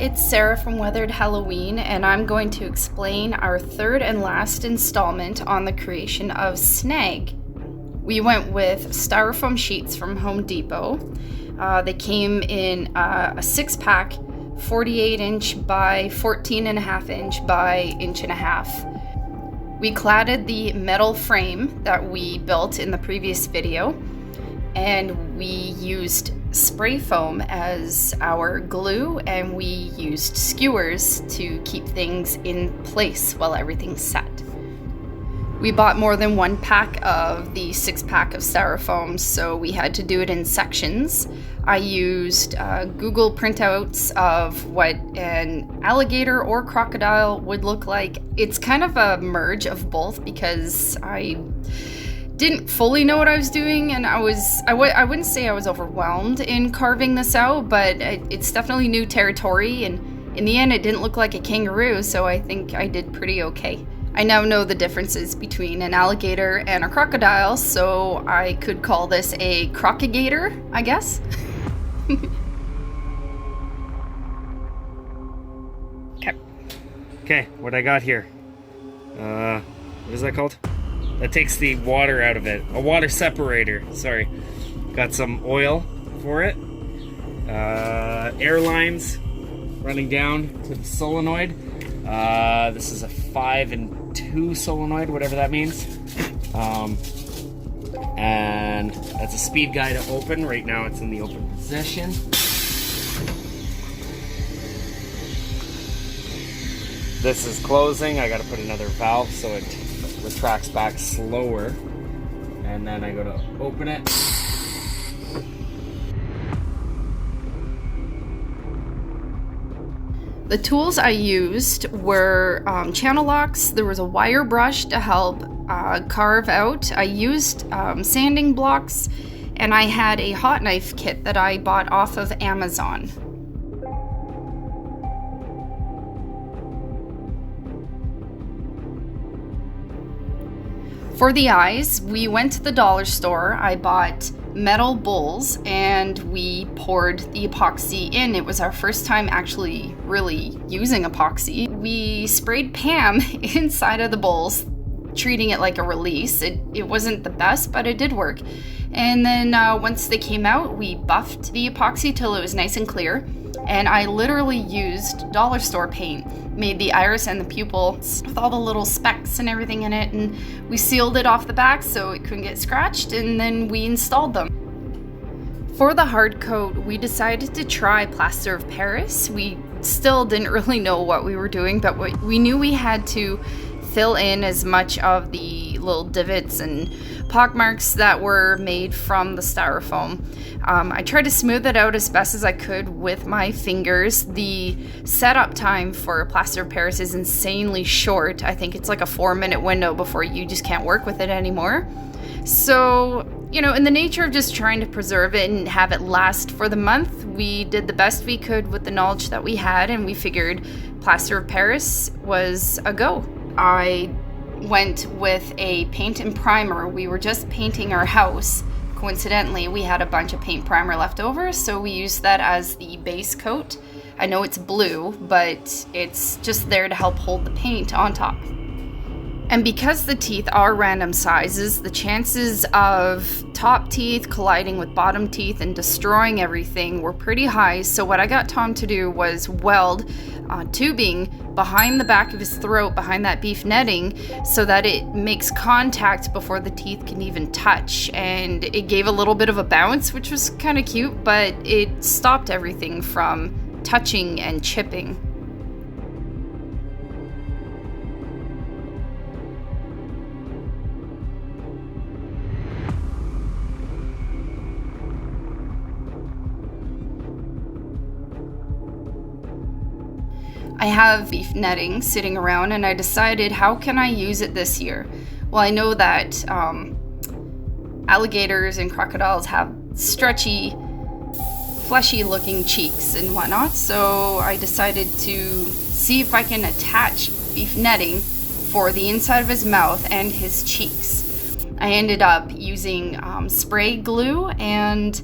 it's Sarah from Weathered Halloween, and I'm going to explain our third and last installment on the creation of Snag. We went with styrofoam sheets from Home Depot. They came in a 6-pack, 48-inch by 14.5-inch by 1.5 inch. We cladded the metal frame that we built in the previous video, and we used spray foam as our glue, and we used skewers to keep things in place while everything's set. We bought more than one pack of the 6-pack of styrofoam, so we had to do it in sections. I used Google printouts of what an alligator or crocodile would look like. It's kind of a merge of both because I didn't fully know what I was doing, and I wouldn't say I was overwhelmed in carving this out, but it's definitely new territory, and in the end it didn't look like a kangaroo, so I think I did pretty okay. I now know the differences between an alligator and a crocodile, so I could call this a Croc-a-gator, I guess. Okay, what I got here. What is that called? That takes the water out of it. A water separator, sorry. Got some oil for it. Air lines running down to the solenoid. This is a 5 and 2 solenoid, whatever that means. And that's a speed guide to open. Right now it's in the open position. This is closing. I gotta put another valve so it retracts back slower, and then I go to open it. The tools I used were channel locks. There was a wire brush to help carve out. I used sanding blocks, and I had a hot knife kit that I bought off of Amazon. For the eyes, we went to the dollar store. I bought metal bowls and we poured the epoxy in. It was our first time actually really using epoxy. We sprayed Pam inside of the bowls, treating it like a release. It wasn't the best, but it did work. And then once they came out, we buffed the epoxy till it was nice and clear. And I literally used dollar store paint, made the iris and the pupils with all the little specks and everything in it, and we sealed it off the back so it couldn't get scratched, and then we installed them. For the hard coat, we decided to try plaster of Paris. We still didn't really know what we were doing, but we knew we had to fill in as much of the little divots and pockmarks that were made from the styrofoam. I tried to smooth it out as best as I could with my fingers. The setup time for plaster of Paris is insanely short. I think it's like a 4-minute window before you just can't work with it anymore. So, in the nature of just trying to preserve it and have it last for the month, we did the best we could with the knowledge that we had, and we figured plaster of Paris was a go. I went with a paint and primer. We were just painting our house. Coincidentally, we had a bunch of paint primer left over, so we used that as the base coat. I know it's blue, but it's just there to help hold the paint on top. And because the teeth are random sizes, the chances of top teeth colliding with bottom teeth and destroying everything were pretty high. So what I got Tom to do was weld tubing behind the back of his throat, behind that beef netting, so that it makes contact before the teeth can even touch. And it gave a little bit of a bounce, which was kind of cute, but it stopped everything from touching and chipping. I have beef netting sitting around, and I decided, how can I use it this year? Well, I know that alligators and crocodiles have stretchy, fleshy looking cheeks and whatnot, so I decided to see if I can attach beef netting for the inside of his mouth and his cheeks. I ended up using spray glue and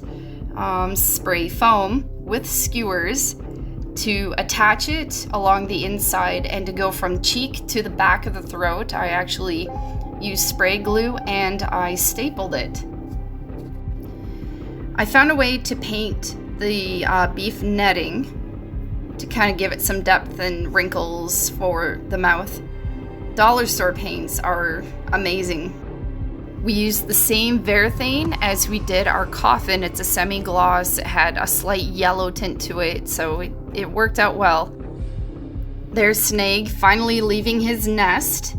spray foam with skewers To attach it along the inside and to go from cheek to the back of the throat, I actually used spray glue and I stapled it. I found a way to paint the beef netting to kind of give it some depth and wrinkles for the mouth. Dollar store paints are amazing. We used the same Varathane as we did our coffin. It's a semi-gloss. It had a slight yellow tint to it, so it worked out well. There's Snag finally leaving his nest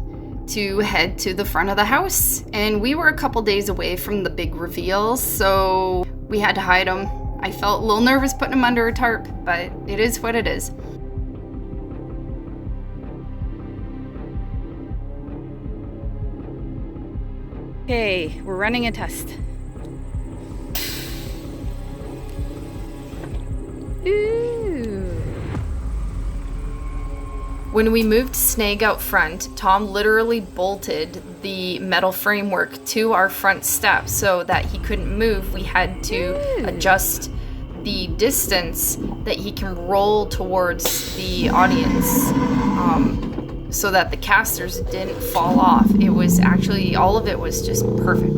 to head to the front of the house. And we were a couple days away from the big reveal, so we had to hide him. I felt a little nervous putting him under a tarp, but it is what it is. Okay, we're running a test. Ooh. When we moved Snag out front, Tom literally bolted the metal framework to our front step so that he couldn't move. We had to adjust the distance that he can roll towards the audience. So that the casters didn't fall off. It was actually, all of it was just perfect.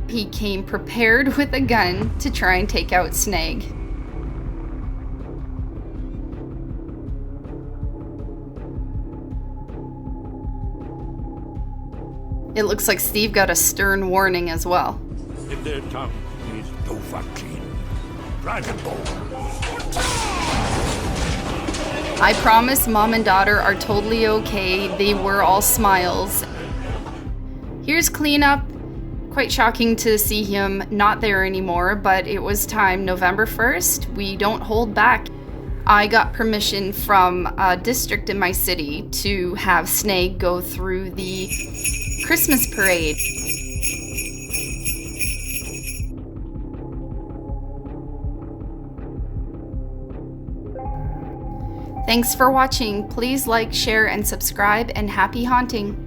He came prepared with a gun to try and take out Snag. It looks like Steve got a stern warning as well. In their tongue is Dovahkiin, Dragonborn. I promise Mom and daughter are totally okay. They were all smiles. Here's cleanup. Quite shocking to see him not there anymore, but it was time. November 1st, we don't hold back. I got permission from a district in my city to have Snag go through the Christmas parade. Thanks for watching. Please like, share, and subscribe, and happy haunting.